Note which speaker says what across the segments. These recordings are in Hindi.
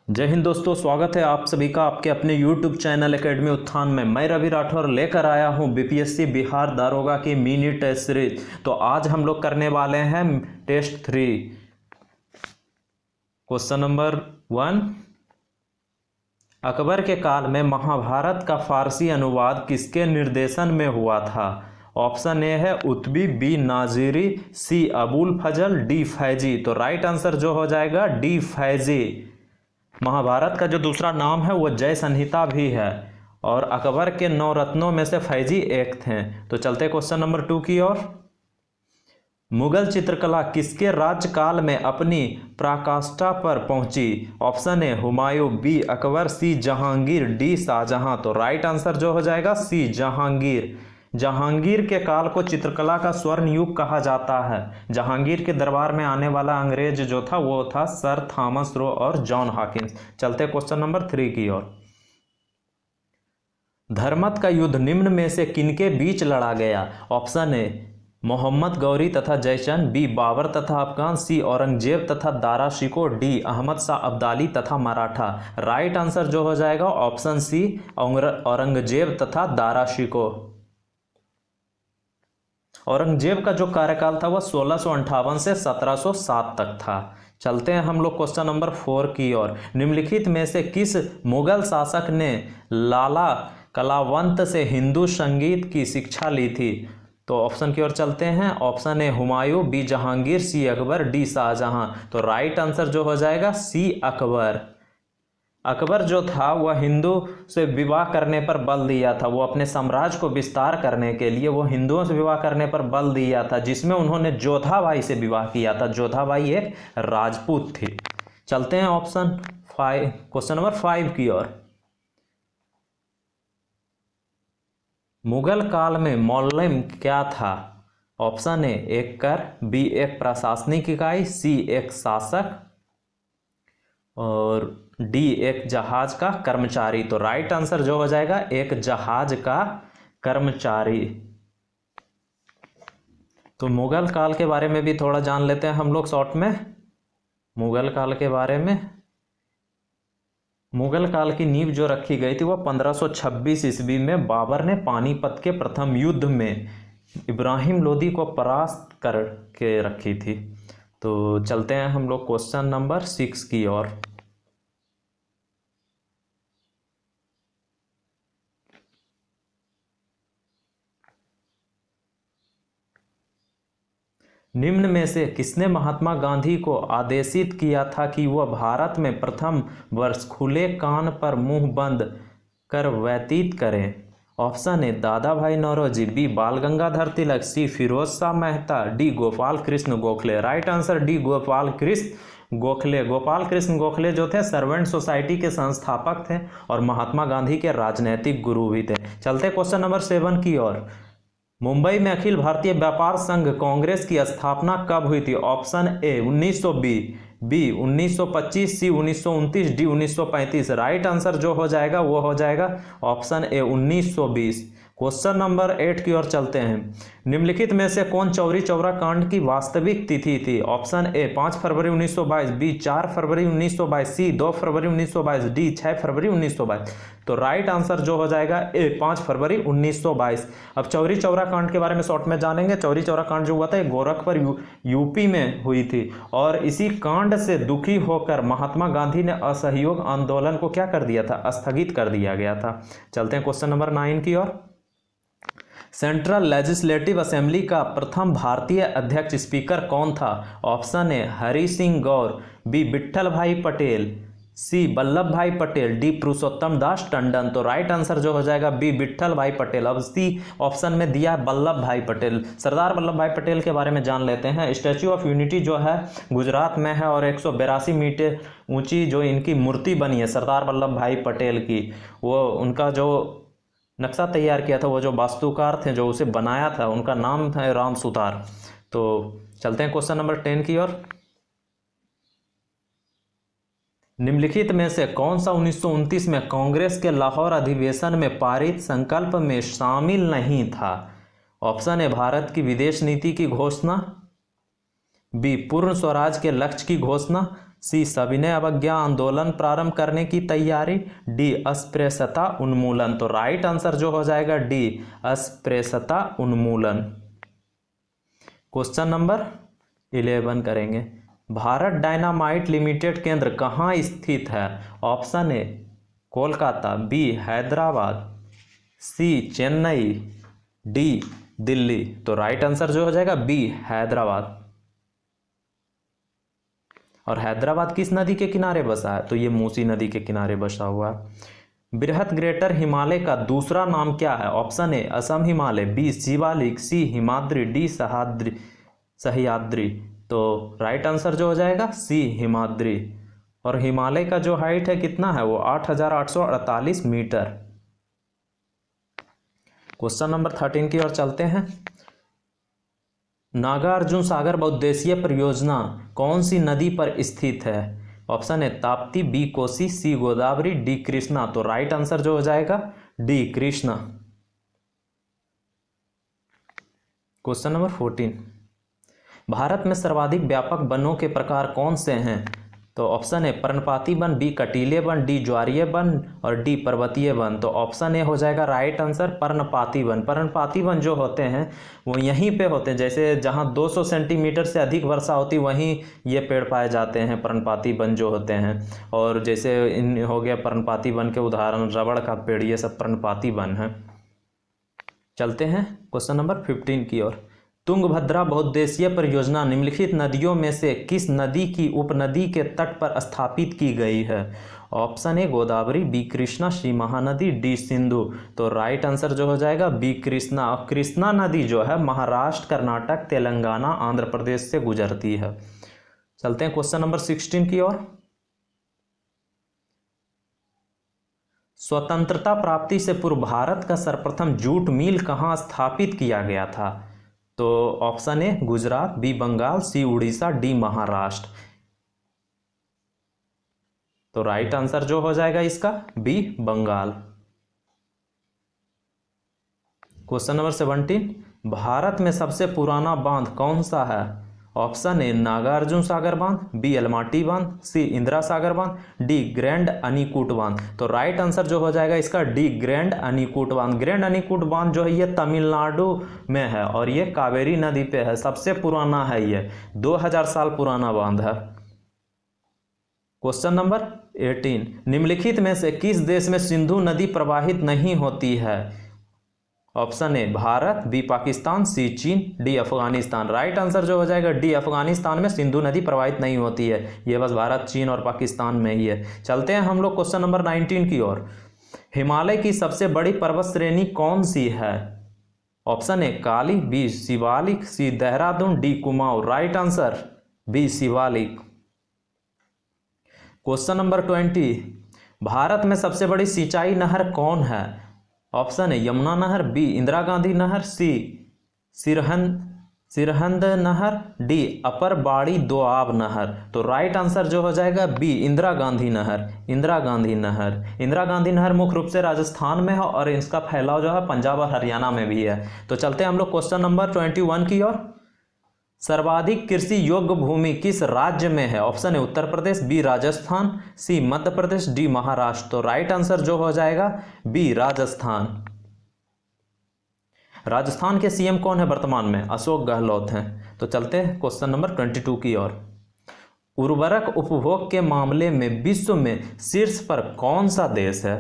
Speaker 1: जय हिंद दोस्तों, स्वागत है आप सभी का आपके अपने YouTube चैनल एकेडमी उत्थान में। मैं रवि राठौर लेकर आया हूं बीपीएससी बिहार दारोगा की मिनी टेस्ट सीरीज। तो आज हम लोग करने वाले हैं टेस्ट 3। क्वेश्चन नंबर 1, अकबर के काल में महाभारत का फारसी अनुवाद किसके निर्देशन में हुआ था? ऑप्शन ए है उत्बी, बी नाजीरी, सी अबुल फजल, डी फैजी। तो राइट आंसर जो हो जाएगा डी फैजी। महाभारत का जो दूसरा नाम है वो जय संहिता भी है और अकबर के 9 रत्नों में से फैजी एक थे। तो चलते क्वेश्चन नंबर 2 की ओर। मुगल चित्रकला किसके राज्यकाल में अपनी पराकाष्ठा पर पहुंची? Option A Humayun, B Akbar, C Jahangir, D Shahjahan. तो राइट आंसर जो हो जाएगा सी जहांगीर। जहांगीर के काल को चित्रकला का स्वर्ण युग कहा जाता है। जहांगीर के दरबार में आने वाला अंग्रेज जो था वो था सर थॉमस रो और जॉन हॉकिंस। चलते क्वेश्चन नंबर 3 की ओर। धर्मत का युद्ध निम्न में से किनके बीच लड़ा गया? ऑप्शन ए मोहम्मद गौरी तथा जयचंद, बी बाबर तथा अफगान, सी औरंगजेब तथा दारा शिकोह, डी अहमद शाह अब्दाली तथा मराठा। राइट आंसर जो हो जाएगा ऑप्शन सी औरंगजेब तथा दारा शिकोह। औरंगजेब का जो कार्यकाल था वह 1658 से 1707 तक था। चलते हैं हम लोग क्वेश्चन नंबर 4 की ओर। निम्नलिखित में से किस मुगल शासक ने लाला कलावंत से हिंदू संगीत की शिक्षा ली थी? तो ऑप्शन की ओर चलते हैं। Option A Humayun, B Jahangir, C Akbar, D Shahjahan. तो राइट आंसर जो हो जाएगा सी अकबर। अकबर जो था वह हिंदू से विवाह करने पर बल दिया था। वो अपने साम्राज्य को विस्तार करने के लिए वो हिंदुओं से विवाह करने पर बल दिया था, जिसमें उन्होंने जोधाबाई से विवाह किया था। जोधाबाई एक राजपूत थी। चलते हैं ऑप्शन 5 क्वेश्चन नंबर 5 की ओर। मुगल काल में मौलम क्या था? ऑप्शन ए एक कर, बी एक प्रशासनिक इकाई, सी एक शासक और डी एक जहाज का कर्मचारी। तो राइट आंसर जो हो जाएगा एक जहाज का कर्मचारी। तो मुगल काल के बारे में भी थोड़ा जान लेते हैं हम लोग शॉर्ट में। मुगल काल के बारे में, मुगल काल की नींव जो रखी गई थी वह 1526 ईस्वी में बाबर ने पानीपत के प्रथम युद्ध में इब्राहिम लोदी को परास्त करके रखी थी। तो चलते हैं हम लोग क्वेश्चन नंबर 6 की ओर। निम्न में से किसने महात्मा गांधी को आदेशित किया था कि वह भारत में प्रथम वर्ष खुले कान पर मुंह बंद कर व्यतीत करें? ऑप्शन ए दादा भाई Naoroji, B Bal Gangadhar Tilak, C Firoz Shah Mehta, D Gopal Krishna Gokhale. Right answer D Gopal Krishna Gokhale. Gopal Krishna Gokhale जो थे सर्वेंट सोसाइटी के संस्थापक थे और महात्मा गांधी के राजनैतिक गुरु भी थे। चलते क्वेश्चन नंबर 7 की ओर। मुंबई में अखिल भारतीय व्यापार संघ कांग्रेस की स्थापना कब हुई थी? Option A 1920, B 1925, C 1929, D 1935। Right answer जो हो जाएगा वो हो जाएगा ऑप्शन ए 1920। क्वेश्चन नंबर 8 की ओर चलते हैं। निम्नलिखित में से कौन चौरी चौरा कांड की वास्तविक तिथि थी? ऑप्शन ए 5 फरवरी 1922, बी 4 फरवरी 1922, सी 2 फरवरी 1922, डी 6 फरवरी 1922। तो राइट आंसर जो हो जाएगा ए 5 फरवरी 1922। अब चौरी चौरा कांड के बारे में शॉर्ट में जानेंगे। चौरी चौरा कांड जो हुआ था गोरखपुर यूपी में हुई थी और इसी कांड से दुखी होकर महात्मा गांधी ने असहयोग आंदोलन को क्या कर दिया था? स्थगित कर दिया गया था। चलते हैं क्वेश्चन नंबर 9 की ओर। सेंट्रल लेजिस्लेटिव असेंबली का प्रथम भारतीय अध्यक्ष स्पीकर कौन था? Option A Hari Singh Gaur, B Vitthal Bhai Patel, C Vallabh Bhai Patel, D Purushottam Das Tandon. तो राइट आंसर जो हो जाएगा बी विट्ठल भाई पटेल। अब सी ऑप्शन में दिया वल्लभ भाई पटेल। सरदार वल्लभ भाई पटेल के बारे में जान लेते हैं। स्टैच्यू ऑफ यूनिटी जो है गुजरात में है और 182 मीटर ऊंची जो इनकी मूर्ति बनी है सरदार वल्लभ भाई पटेल की, वो उनका जो नक्शा तैयार किया था, वो जो वास्तुकार थे जो उसे बनाया था, उनका नाम था राम सुतार। तो चलते हैं क्वेश्चन नंबर 10 की ओर। निम्नलिखित में से कौन सा 1929 में कांग्रेस के लाहौर अधिवेशन में पारित संकल्प में शामिल नहीं था? ऑप्शन ए भारत की विदेश नीति की घोषणा, बी पूर्ण स्वराज के लक्ष्य की घोषणा, सी सविनय अवज्ञा आंदोलन प्रारंभ करने की तैयारी, डी अस्पृश्यता उन्मूलन। तो राइट आंसर जो हो जाएगा डी अस्पृश्यता उन्मूलन। क्वेश्चन नंबर 11 करेंगे। भारत डायनामाइट लिमिटेड केंद्र कहाँ स्थित है? Option A Kolkata, B Hyderabad, C Chennai, D Delhi. तो राइट आंसर जो हो जाएगा बी हैदराबाद। और हैदराबाद किस नदी के किनारे बसा है? तो ये मूसी नदी के किनारे बसा हुआ है। बृहत ग्रेटर हिमालय का दूसरा नाम क्या है? Option A Assam Himalaya, B Shivalik, C Himadri, D Sahyadri. तो राइट आंसर जो हो जाएगा सी हिमाद्री। और हिमालय का जो हाइट है कितना है? वो 8,848 मीटर। क्वेश्चन नंबर 13 की ओर चलते हैं। नागार्जुन सागर बहुउद्देशीय परियोजना कौन सी नदी पर स्थित है? Option A Tapti, B Kosi, C Godavari, D Krishna. तो राइट आंसर जो हो जाएगा D Krishna. Question number 14। Bharat में सर्वाधिक व्यापक वनों के प्रकार कौन से हैं? तो ऑप्शन ए पर्णपाती वन, बी कटीले वन, डी ज्वारीय वन और डी पर्वतीय वन। तो ऑप्शन ए हो जाएगा राइट आंसर पर्णपाती वन। पर्णपाती वन जो होते हैं वो यहीं पे होते हैं, जैसे जहाँ 200 सेंटीमीटर से अधिक वर्षा होती वहीं ये पेड़ पाए जाते हैं, पर्णपाती वन जो होते हैं। और जैसे इन हो गया पर्णपाती वन के उदाहरण रबड़ का पेड़, ये सब पर्णपाती वन है। चलते हैं क्वेश्चन नंबर 15 की ओर। तुंगभद्रा बहुउद्देशीय परियोजना निम्नलिखित नदियों में से किस नदी की उपनदी के तट पर स्थापित की गई है? Option A Godavari, B Krishna, C Mahanadi, D Sindhu. तो राइट आंसर जो हो जाएगा बी कृष्णा। और कृष्णा नदी जो है महाराष्ट्र, कर्नाटक, तेलंगाना, आंध्र प्रदेश से गुजरती है। चलते हैं क्वेश्चन नंबर 16 की ओर। स्वतंत्रता प्राप्ति से पूर्व भारत का सर्वप्रथम जूट मिल कहाँ स्थापित किया गया था? तो option A Gujarat, B Bengal, C Orissa, D Maharashtra. तो राइट आंसर जो हो जाएगा इसका B Bengal. Question number 17। Bharat में सबसे पुराना बांध कौन सा है? ऑप्शन ए नागार्जुन सागर बांध, बी अलमाटी बांध, सी इंदिरा सागर बांध, डी ग्रैंड अनीकूट बांध। तो राइट आंसर जो हो जाएगा इसका डी ग्रैंड अनीकूट बांध। ग्रैंड अनीकूट बांध जो है ये तमिलनाडु में है और ये कावेरी नदी पे है। सबसे पुराना है ये, 2000 साल पुराना बांध है। Question number 18। निम्नलिखित में से किस देश में सिंधु नदी प्रवाहित नहीं होती है? Option A Bharat, B Pakistan, C चीन, डी अफगानिस्तान। राइट आंसर जो हो जाएगा डी अफगानिस्तान में सिंधु नदी प्रवाहित नहीं होती है। ये बस भारत, चीन और पाकिस्तान में ही है। चलते हैं हम लोग क्वेश्चन नंबर 19 की ओर। हिमालय की सबसे बड़ी पर्वत श्रेणी कौन सी है? Option A Kali, B Shivalik, C Dehradun, D Kumaon. Right answer B Shivalik. Question number 20। Bharat में सबसे बड़ी सिंचाई नहर कौन है? ऑप्शन ए यमुना नहर, बी इंदिरा गांधी नहर, सी सिरहिंद नहर, डी अपर बाड़ी दोआब नहर। तो राइट आंसर जो हो जाएगा बी इंदिरा गांधी नहर। इंदिरा गांधी नहर। इंदिरा गांधी नहर मुख्य रूप से राजस्थान में है और इसका फैलाव जो है पंजाब और हरियाणा में भी है। तो चलते हैं हम लोग क्वेश्चन नंबर 21 की ओर। सर्वाधिक कृषि योग्य भूमि किस राज्य में है? Option A Uttar Pradesh, B Rajasthan, C Madhya Pradesh, D Maharashtra. तो राइट आंसर जो हो जाएगा बी राजस्थान। राजस्थान के सीएम कौन है वर्तमान में? अशोक गहलोत हैं। तो चलते हैं क्वेश्चन नंबर 22 की ओर। उर्वरक उपभोग के मामले में विश्व में शीर्ष पर कौन सा देश है?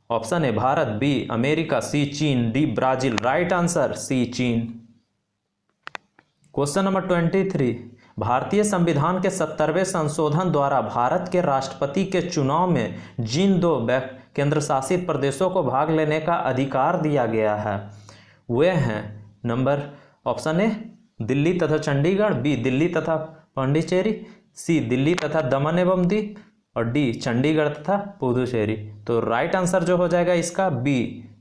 Speaker 1: Option A Bharat, B America, C चीन, D Brazil. Right answer C चीन। Question number 23। भारतीय संविधान के 70वें संशोधन द्वारा भारत के राष्ट्रपति के चुनाव में जिन 2 केंद्र शासित प्रदेशों को भाग लेने का अधिकार दिया गया है वे हैं नंबर ऑप्शन ए दिल्ली तथा चंडीगढ़, बी दिल्ली तथा पांडिचेरी, सी दिल्ली तथा दमन एवं दीव और डी चंडीगढ़ तथा पुडुचेरी। तो राइट आंसर जो हो जाएगा इसका बी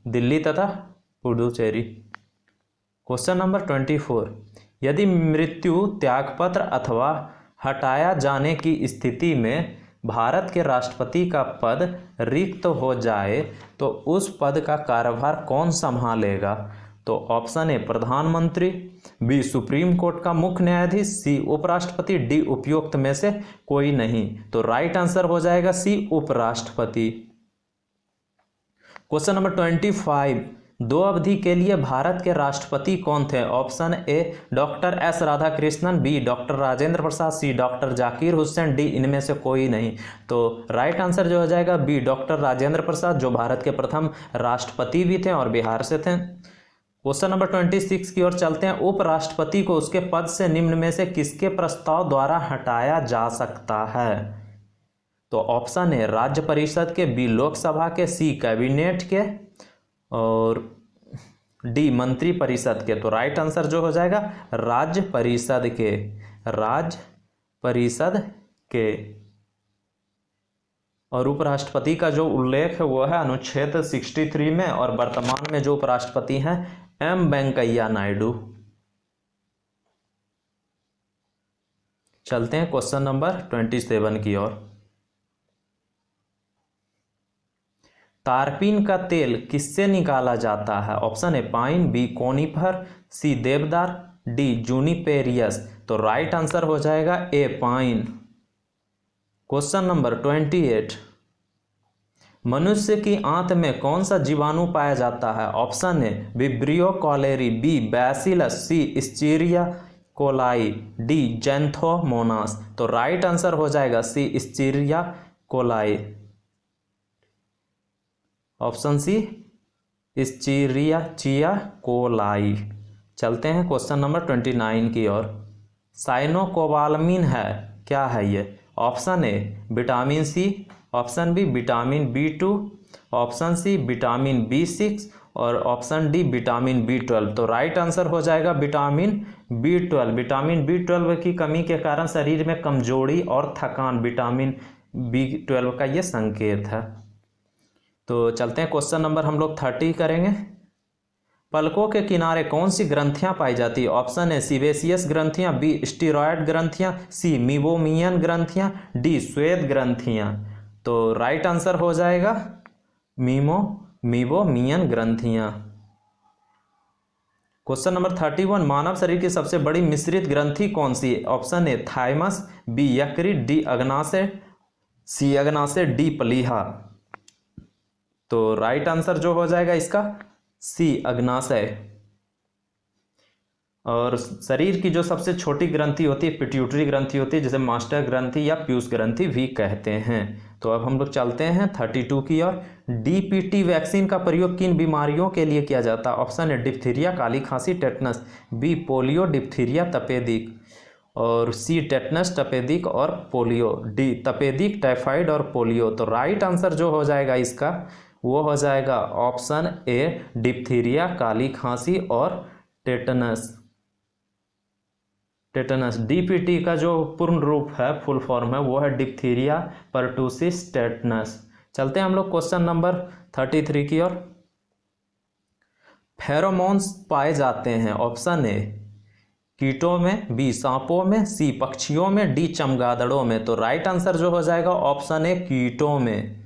Speaker 1: दिल्ली तथा पुडुचेरी। Question number 24। यदि मृत्यु, त्यागपत्र अथवा हटाया जाने की स्थिति में भारत के राष्ट्रपति का पद रिक्त हो जाए तो उस पद का कार्यभार कौन संभालेगा? तो ऑप्शन ए प्रधानमंत्री, बी सुप्रीम कोर्ट का मुख्य न्यायाधीश, सी उपराष्ट्रपति, डी उपयुक्त में से कोई नहीं। तो राइट आंसर हो जाएगा सी उपराष्ट्रपति। क्वेश्चन नंबर 25, दो अवधि के लिए भारत के राष्ट्रपति कौन थे? Option A doctor S Radhakrishnan, B doctor Rajendra Prasad, C doctor Zakir Hussain, D इनमें से कोई नहीं। तो राइट आंसर जो हो जाएगा बी डॉक्टर राजेंद्र प्रसाद, जो भारत के प्रथम राष्ट्रपति भी थे और बिहार से थे। क्वेश्चन नंबर 26 की ओर चलते हैं। उपराष्ट्रपति को उसके पद से निम्न में से किसके प्रस्ताव द्वारा हटाया जा सकता है? तो ऑप्शन ए राज्य परिषद के, बी लोकसभा के, सी कैबिनेट के और डी मंत्री परिषद के। तो राइट आंसर जो हो जाएगा राज्य परिषद के, राज्य परिषद के। और उपराष्ट्रपति का जो उल्लेख है वो है अनुच्छेद 63 में, और वर्तमान में जो उपराष्ट्रपति हैं एम वेंकैया नायडू। चलते हैं क्वेश्चन नंबर 27 की ओर। तारपीन का तेल किससे निकाला जाता है? Option A pine, B conifer, C deodar, D जूनिपेरियस। तो राइट आंसर हो जाएगा ए पाइन। क्वेश्चन नंबर 28, मनुष्य की आंत में कौन सा जीवाणु पाया जाता है? Option A Vibrio cholerae, B Bacillus, C Escherichia coli, D Xanthomonas. तो राइट आंसर हो जाएगा C Escherichia coli, option C Escherichia coli. चलते हैं क्वेश्चन नंबर 29 की ओर। साइनोकोबालामिन है, क्या है ये? Option A vitamin C, option B vitamin B2, option C vitamin B6 और ऑप्शन डी विटामिन B12। तो राइट आंसर हो जाएगा विटामिन B12। विटामिन B12 की कमी के कारण शरीर में कमजोरी और थकान विटामिन B12 का ये संकेत है। तो चलते हैं क्वेश्चन नंबर हम लोग 30 करेंगे। पलकों के किनारे कौन सी ग्रंथियां पाई जाती है? ऑप्शन ए सीबेसियस ग्रंथियां, बी स्टीरॉयड ग्रंथियां, सी मीबोमियन ग्रंथियां, डी श्वेत ग्रंथियां। तो राइट आंसर हो जाएगा मीबोमियन ग्रंथियां। क्वेश्चन नंबर 31, मानव शरीर की सबसे बड़ी मिश्रित ग्रंथि कौन सी है? ऑप्शन ए थाइमस, बी यकृत, डी अग्नाशय, सी अग्नाशय, डी प्लीहा। तो राइट आंसर जो हो जाएगा इसका सी अग्नाशय। और शरीर की जो सबसे छोटी ग्रंथि होती है पिट्यूटरी ग्रंथि होती है, जिसे मास्टर ग्रंथि या पीयूष ग्रंथि भी कहते हैं। तो अब हम लोग चलते हैं 32 की ओर। डीपीटी वैक्सीन का प्रयोग किन बीमारियों के लिए किया जाता है? ऑप्शन ए डिप्थीरिया, काली खांसी, टेटनस, बी पोलियो, डिप्थीरिया, तपेदिक और सी टेटनस, तपेदिक और पोलियो, डी तपेदिक, टाइफाइड और पोलियो। तो राइट आंसर जो हो जाएगा इसका वो हो जाएगा ऑप्शन ए डिप्थीरिया, काली खांसी और टेटनस। डीपीटी का जो पूर्ण रूप है, फुल फॉर्म है, वो है डिप्थीरिया पर्टुसिस टेटनस। चलते हैं हम लोग क्वेश्चन नंबर 33 की ओर। फेरोमोन्स पाए जाते हैं, ऑप्शन ए कीटों में, बी सांपों में, सी पक्षियों में, डी चमगादड़ों में। तो राइट आंसर जो हो जाएगा ऑप्शन ए कीटों में।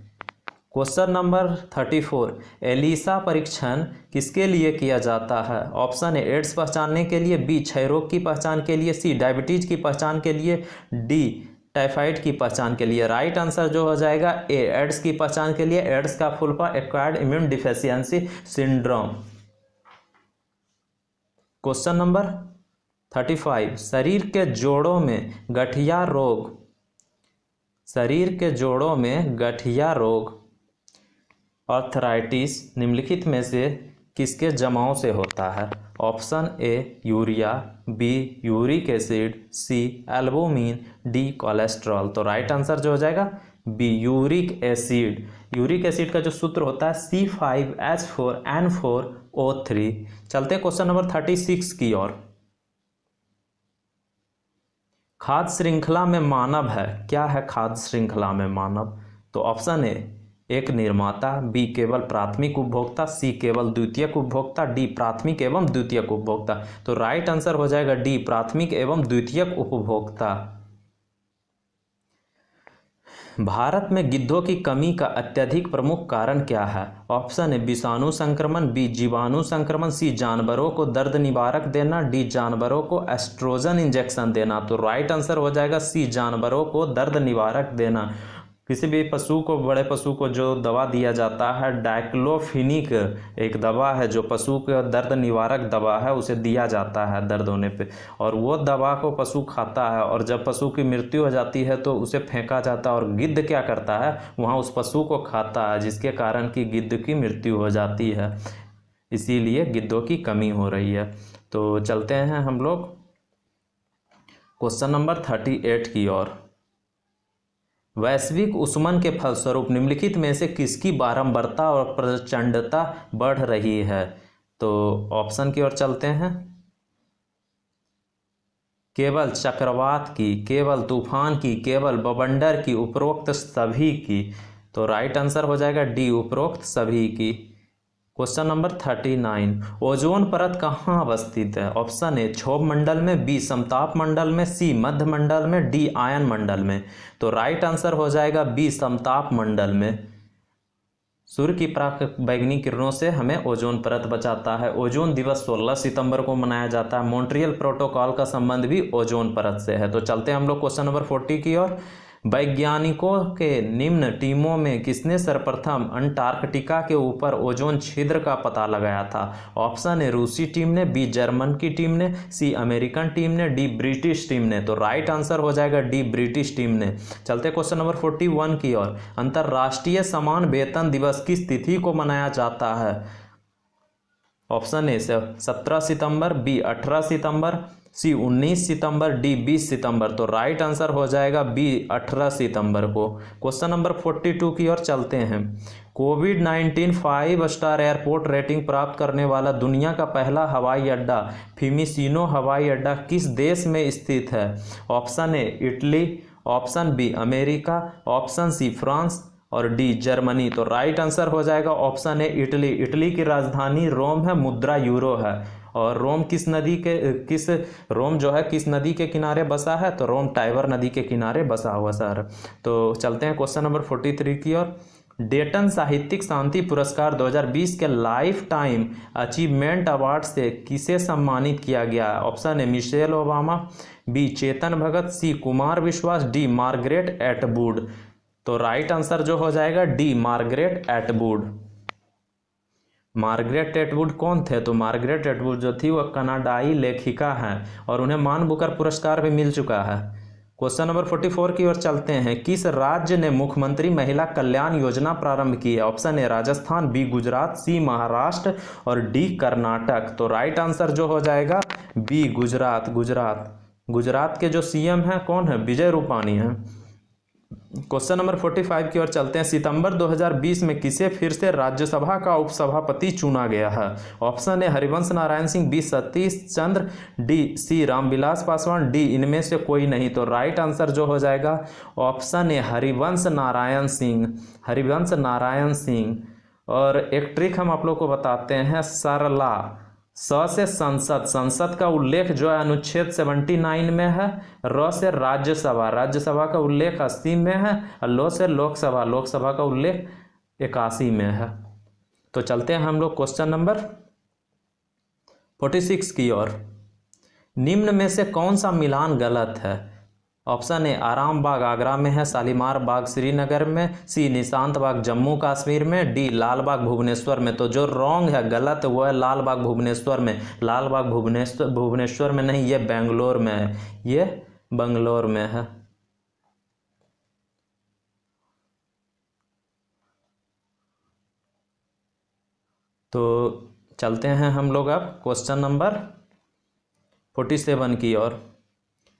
Speaker 1: क्वेश्चन नंबर 34, एलिसा परीक्षण किसके लिए किया जाता है? ऑप्शन ए एड्स पहचानने के लिए, बी क्षय रोग की पहचान के लिए, सी डायबिटीज की पहचान के लिए, डी टाइफाइड की पहचान के लिए। राइट आंसर जो हो जाएगा ए एड्स की पहचान के लिए। एड्स का full form acquired immune deficiency syndrome. Question number 35, शरीर के जोड़ों में गठिया रोग आर्थराइटिस निम्नलिखित में से किसके जमाव से होता है? Option A urea, B uric acid, C albumin, D cholesterol. तो राइट आंसर जो हो जाएगा B uric acid. Uric acid का जो सूत्र होता है C5H4N4O3। चलते हैं क्वेश्चन नंबर 36 की ओर। खाद्य श्रृंखला में मानव है, क्या है खाद्य श्रृंखला में मानव? तो ऑप्शन ए एक निर्माता, बी केवल प्राथमिक उपभोक्ता, सी केवल द्वितीयक उपभोक्ता, डी प्राथमिक एवं द्वितीयक उपभोक्ता। तो राइट आंसर हो जाएगा डी प्राथमिक एवं द्वितीयक उपभोक्ता। भारत में गिद्धों की कमी का अत्यधिक प्रमुख कारण क्या है? ऑप्शन है विषाणु संक्रमण, बी जीवाणु संक्रमण, सी जानवरों को दर्द निवारक देना, डी जानवरों को एस्ट्रोजन इंजेक्शन देना। तो राइट आंसर हो जाएगा सी जानवरों को दर्द निवारक देना। किसी भी पशु को, बड़े पशु को जो दवा दिया जाता है डाइक्लोफिनिक, एक दवा है जो पशु के दर्द निवारक दवा है, उसे दिया जाता है दर्द होने पे, और वो दवा को पशु खाता है और जब पशु की मृत्यु हो जाती है तो उसे फेंका जाता है और गिद्ध क्या करता है, वहाँ उस पशु को खाता है, जिसके कारण कि गिद्ध की मृत्यु हो जाती है। इसीलिए गिद्धों की कमी हो रही है। तो चलते हैं हम लोग क्वेश्चन नंबर 38 की ओर। वैश्विक ऊष्मन के फलस्वरूप निम्नलिखित में से किसकी बारंबारता और प्रचंडता बढ़ रही है? तो ऑप्शन की ओर चलते हैं। केवल चक्रवात की, केवल तूफान की, केवल बवंडर की, उपरोक्त सभी की। तो राइट आंसर हो जाएगा डी, उपरोक्त सभी की। क्वेश्चन नंबर 39, ओजोन परत कहाँ अवस्थित है? ऑप्शन ए क्षोभ मंडल में, बी समताप मंडल में, सी मध्य मंडल में, डी आयन मंडल में। तो राइट आंसर हो जाएगा बी, समताप मंडल में। सूर्य की पराबैंगनी किरणों से हमें ओजोन परत बचाता है। ओजोन दिवस 16 सितंबर को मनाया जाता है। मॉन्ट्रियल प्रोटोकॉल का संबंध भी ओजोन परत से है। तो चलते हैं हम लोग क्वेश्चन नंबर 40 की ओर। वैज्ञानिकों के निम्न टीमों में किसने सर्वप्रथम अंटार्कटिका के ऊपर ओजोन छिद्र का पता लगाया था? ऑप्शन ए रूसी टीम ने, बी जर्मन की टीम ने, सी अमेरिकन टीम ने, डी ब्रिटिश टीम ने। तो राइट आंसर हो जाएगा डी, ब्रिटिश टीम ने। चलते क्वेश्चन नंबर 41 की ओर। अंतर्राष्ट्रीय समान वेतन दिवस किस तिथि को मनाया जाता है? ऑप्शन ए 17 सितंबर, बी 18 सितंबर, सी 19 सितंबर, डी 20 सितंबर। तो राइट आंसर हो जाएगा बी, 18 सितंबर को। क्वेश्चन नंबर 42 की ओर चलते हैं। कोविड-19 5 स्टार एयरपोर्ट रेटिंग प्राप्त करने वाला दुनिया का पहला हवाई अड्डा फिमिसिनो हवाई अड्डा किस देश में स्थित है? Option A Italy, option B America, option C France और डी जर्मनी। तो राइट आंसर हो जाएगा ऑप्शन ए इटली। इटली की राजधानी रोम है, मुद्रा यूरो है। और रोम रोम जो है किस नदी के किनारे बसा है? तो रोम टाइबर नदी के किनारे बसा हुआ शहर। तो चलते हैं क्वेश्चन नंबर 43 की ओर। डेटन साहित्यिक शांति पुरस्कार 2020 के लाइफ टाइम अचीवमेंट अवार्ड से किसे सम्मानित किया गया? Option A Michelle Obama, B Chetan Bhagat, C Kumar Vishwas, D Margaret Atwood. तो राइट आंसर जो हो जाएगा D, Margaret Atwood. Margaret Atwood कौन थे? तो मार्गरेट एटवुड जो थी वह कनाडाई लेखिका हैं और उन्हें मान बुकर पुरस्कार भी मिल चुका है। क्वेश्चन नंबर 44 की ओर चलते हैं। किस राज्य ने मुख्यमंत्री महिला कल्याण योजना प्रारंभ की है? Option A Rajasthan, B Gujarat, C Maharashtra और डी कर्नाटक। तो राइट आंसर जो हो जाएगा बी, गुजरात। गुजरात के जो सीएम हैं कौन है? विजय रूपाणी हैं। क्वेश्चन नंबर 45 की ओर चलते हैं। सितंबर 2020 में किसे फिर से राज्यसभा का उपसभापति चुना गया है? Option A Harivansh Narayan Singh, B Satish Chandra, D C Ramvilas Paswan, D इनमें से कोई नहीं। तो राइट आंसर जो हो जाएगा ऑप्शन ए हरिवंश नारायण सिंह। हरिवंश नारायण सिंह। और एक ट्रिक हम आप लोग को बताते हैं, सरला स से संसद, संसद का उल्लेख जो है अनुच्छेद 79 में है। र से राज्यसभा, राज्यसभा का उल्लेख 80 में है। और लो से लोकसभा, लोकसभा का उल्लेख 81 में है। तो चलते हैं हम लोग क्वेश्चन नंबर 46 की ओर। निम्न में से कौन सा मिलान गलत है? ऑप्शन ए आराम बाग आगरा में है, शालीमार बाग श्रीनगर में, सी निशांत बाग जम्मू कश्मीर में, डी लाल बाग भुवनेश्वर में। तो जो रॉन्ग है, गलत, वो है लाल बाग भुवनेश्वर में। लाल बाग भुवनेश्वर में नहीं, ये बेंगलोर में है, ये बेंगलोर में है। तो चलते हैं हम लोग अब क्वेश्चन नंबर 47 की ओर।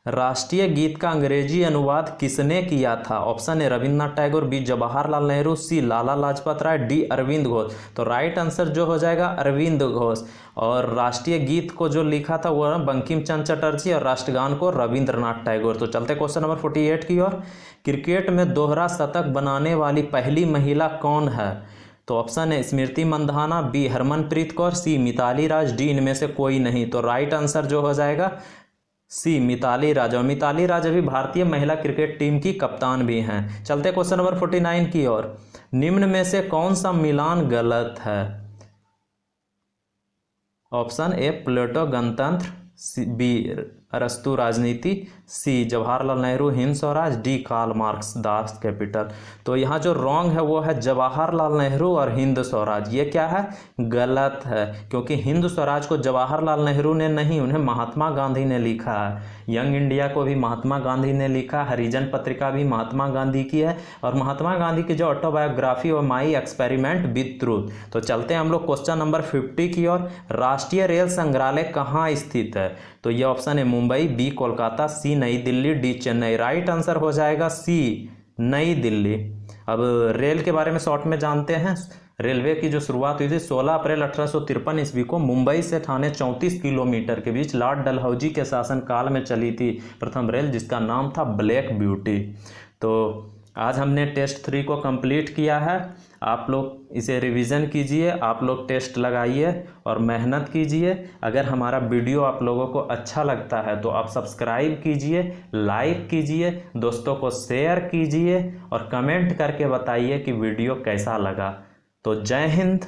Speaker 1: राष्ट्रीय गीत का अंग्रेजी अनुवाद किसने किया था? Option A Rabindranath Tagore, B Jawaharlal Nehru, C Lala Lajpat Rai, D Arvind Ghosh. तो राइट आंसर जो हो जाएगा अरविंद घोष। और राष्ट्रीय गीत को जो लिखा था वह बंकिम चंद्र चटर्जी और राष्ट्रगान को रविंद्रनाथ टैगोर। तो चलते क्वेश्चन नंबर 48 की ओर। क्रिकेट में दोहरा शतक बनाने वाली पहली महिला कौन है? तो ऑप्शन है स्मृति मंधाना, बी हरमनप्रीत कौर, सी मिताली राज, डी इनमें से कोई नहीं। तो राइट आंसर जो हो जाएगा सी मिताली राज, और मिताली राज अभी भारतीय महिला क्रिकेट टीम की कप्तान भी हैं। चलते क्वेश्चन नंबर 49 की ओर। निम्न में से कौन सा मिलान गलत है? ऑप्शन ए प्लेटो गणतंत्र, बी अरस्तु राजनीति, C Jawaharlal Nehru Hind Swaraj, D Karl Marx Das Kapital. तो यहाँ जो रॉन्ग है वो है जवाहरलाल नेहरू और हिंद स्वराज। ये क्या है? गलत है, क्योंकि हिंद स्वराज को जवाहरलाल नेहरू ने नहीं, उन्हें महात्मा गांधी ने लिखा है। यंग इंडिया को भी महात्मा गांधी ने लिखा, हरिजन पत्रिका भी महात्मा गांधी की है, और महात्मा गांधी की जो ऑटोबायोग्राफी और माई एक्सपेरिमेंट विद ट्रूथ। तो चलते हैं हम लोग क्वेश्चन नंबर 50 की ओर। राष्ट्रीय रेल संग्रहालय कहाँ स्थित है? तो ये ऑप्शन है मुंबई, बी कोलकाता, सी नई Delhi, D Chennai. Right answer हो जाएगा सी नई दिल्ली। अब रेल के बारे में शॉर्ट में जानते हैं। रेलवे की जो शुरुआत हुई थी 16 अप्रैल 1853 ईस्वी को मुंबई से ठाणे 34 किलोमीटर के बीच लॉर्ड डलहौजी के शासनकाल में चली थी प्रथम रेल, जिसका नाम था ब्लैक ब्यूटी। तो आज हमने टेस्ट 3 को कंप्लीट किया है। आप लोग इसे रिवीजन कीजिए, आप लोग टेस्ट लगाइए और मेहनत कीजिए। अगर हमारा वीडियो आप लोगों को अच्छा लगता है तो आप सब्सक्राइब कीजिए, लाइक कीजिए, दोस्तों को शेयर कीजिए और कमेंट करके बताइए कि वीडियो कैसा लगा। तो जय हिंद।